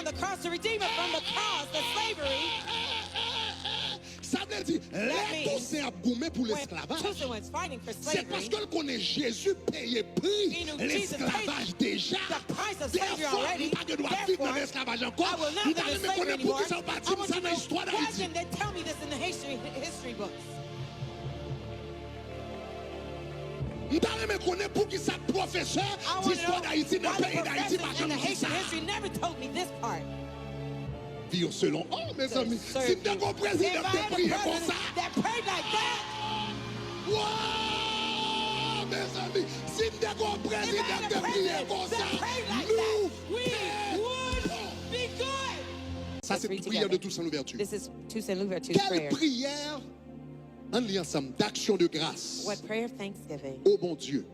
on the cross to redeem us from the cross, the slavery. Ça veut dire, les Toussaint a goumé pour l'esclavage. C'est parce que connaît Jésus payé prix l'esclavage déjà. Therefore, il n'a pas de droit de vivre dans l'esclavage encore. Il n'a même connaît pour qui ça partit ça dans l'histoire d'Haïti. Il n'a même connaît pour qui ça professeur d'histoire d'Haïti dans le pays d'Haïti. Vivre selon. Oh, mes amis, si tu as un président qui prie comme ça. Wow, mes amis, si tu as un président qui prie comme ça, nous ça, c'est une prière de Toussaint Louverture. Quelle prière en lien ensemble d'action de grâce au bon Dieu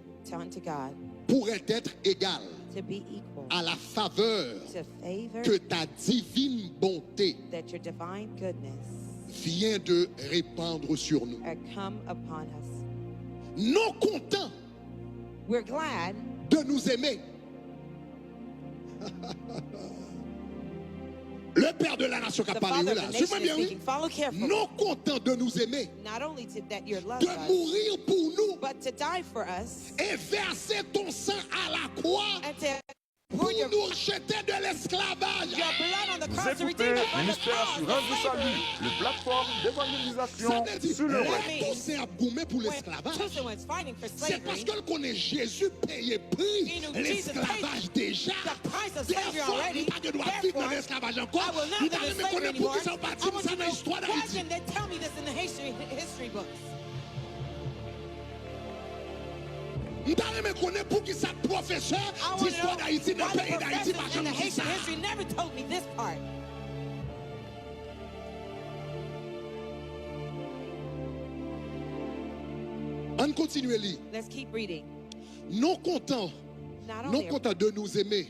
pourrait être égale à la faveur que ta divine bonté vient de répandre sur nous. Non contents de nous aimer. Le Père de la nation qui a parlé là, suis-moi bien, oui. Non content de nous aimer, de mourir pour nous et verser ton sang à la croix pour nous jeter de l'esclavage. Vous écoutez le ministère Assurance du Salut, le plateforme d'évangélisation sur le web. Toussaint a goumé pour l'esclavage. C'est parce que connaît Jésus payé prix l'esclavage déjà. Therefore, il n'a pas de droit de vivre dans l'esclavage encore. Il n'a même connaît pour qui ça partit ça dans l'histoire d'Haïti. Il n'a même connaît pour qui ça professeur d'histoire d'Haïti dans le pays d'Haïti. On continue à lire. Non content de nous aimer,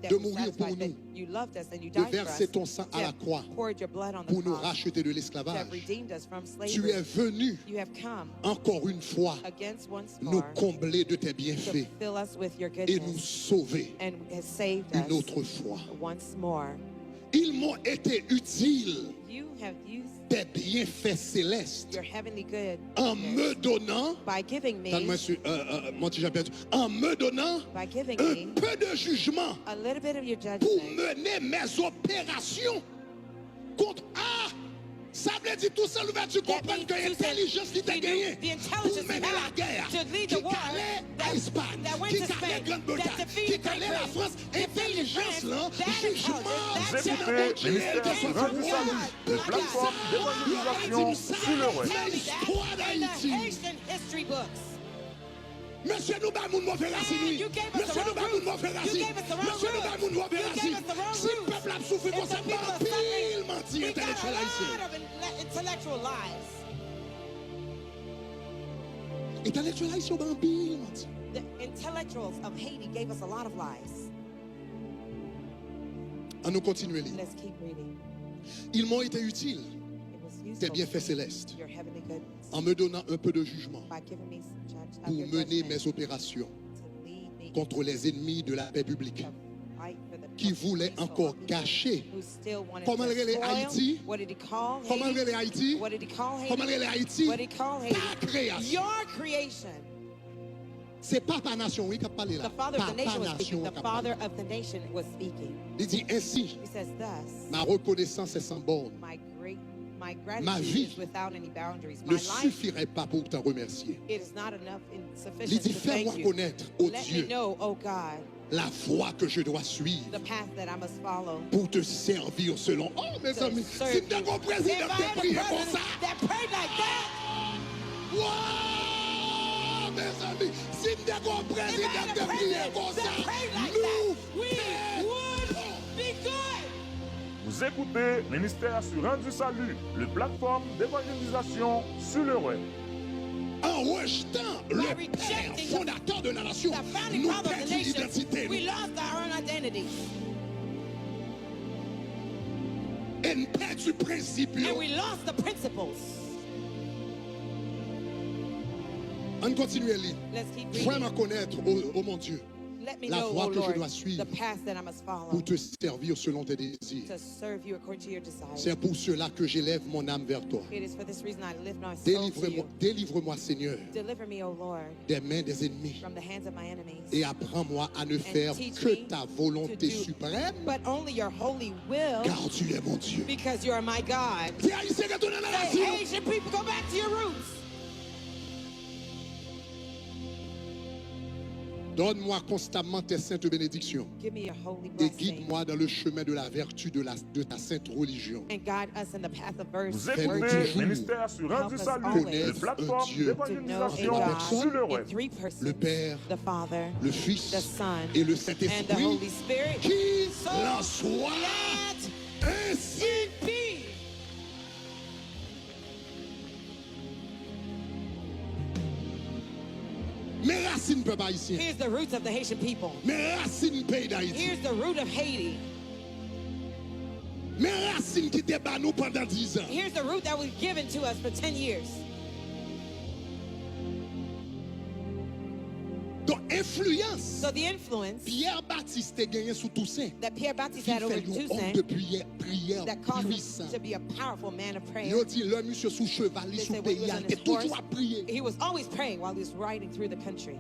de mourir pour nous, de verser ton sang à la croix pour nous racheter de l'esclavage. Tu es venu encore une fois nous combler de tes bienfaits et nous sauver une autre fois. Ils m'ont été utiles, tes bienfaits célestes, en me donnant, en me donnant un peu de jugement pour mener mes opérations contre ça veut dire Toussaint Louverture comprendre que l'intelligence qui t'a gagné pour mener la guerre, qui calait l'Espagne, qui calait Grande-Bretagne, qui calait la France, intelligence là, jugement, vous écoutez le ministère Assurance du Salut, le plateforme d'évangélisation sur le web. L'histoire d'Haïti. Monsieur nous bat moun mauvais racine. Monsieur nous bat moun mauvais racine. Monsieur nous bat moun mauvais racine. Si le peuple a souffert comme ça, pas pile menti intellectuel haïtien. Intellectuel haïtien pas pile menti. The intellectuals of Haiti gave us a lot of lies. On nous continue à lire. Let's keep reading. Ils m'ont été utiles, tes bienfaits célestes, en me donnant un peu de jugement pour mener mes opérations contre les ennemis de la paix publique qui voulaient encore cacher. Comment les Haïti? Comment les Haïti? Comment les Haïti? Ta création. C'est Papa Nation qui a parlé là. Papa Nation. Il dit ainsi, ma reconnaissance est sans borne. Ma vie ne suffirait pas pour t'en remercier. Il dit, fais-moi connaître, ô Dieu, la voie que je dois suivre pour te servir selon. Oh, mes amis, si tu as un président qui prie comme ça. Wow, mes amis, si tu as un président qui prie comme ça, nous, Vous écoutez le ministère Assurance du Salut, le plateforme d'évangélisation sur le web. En rejetant le Père fondateur de la nation, nous perdons l'identité. Et nous perdons le principe. On continue à lire. Vraiment connaître, oh mon Dieu, Let me la know, voie O que je Lord, dois suivre the path that I must follow pour te servir selon tes désirs. to serve you according to your desires. C'est pour cela que j'élève mon âme vers toi. It is for this reason I lift my soul to you. Délivre-moi, Seigneur, Deliver me, O Lord, des mains des ennemis from the hands of my enemies. et apprends-moi à ne faire teach que me ta to volonté do suprême, but only your holy will, car tu es mon Dieu. because you are my God. Dis haïtien, retourne à la Say, nation. Haitian people, go back to your roots. Donne-moi constamment tes saintes bénédictions Give me your holy et blessing guide-moi dans le chemin de la vertu de ta sainte religion. and guide us in the path of Vous virtue. écoutez Ministère Assurance du Salut, connaître le plateforme un Dieu To know a d'évangélisation God sur le in web. three persons, Le Père, the Father, le Fils the Son, et le and the Saint-Esprit, Holy Spirit. qu'il So en soit let ainsi. it be. Mes racines, peuple haïtien. Here's the roots of the Haitian people. Mes racines, pays d'Haïti. Here's the root of Haiti. Mes racines qui étaient bas nous pendant 10 ans. Here's the root that was given to us for 10 years. Donc, influence. So the influence Pierre Baptiste a gagné sous Toussaint. that Pierre Baptiste Qui had over fait un homme Toussaint de prière that caused puissant. him to be a powerful man of prayer. Il dit, l'homme monsieur sous cheval, They sous said when he pays, was on il his était toujours horse, à prier. he was always praying while he was riding through the country.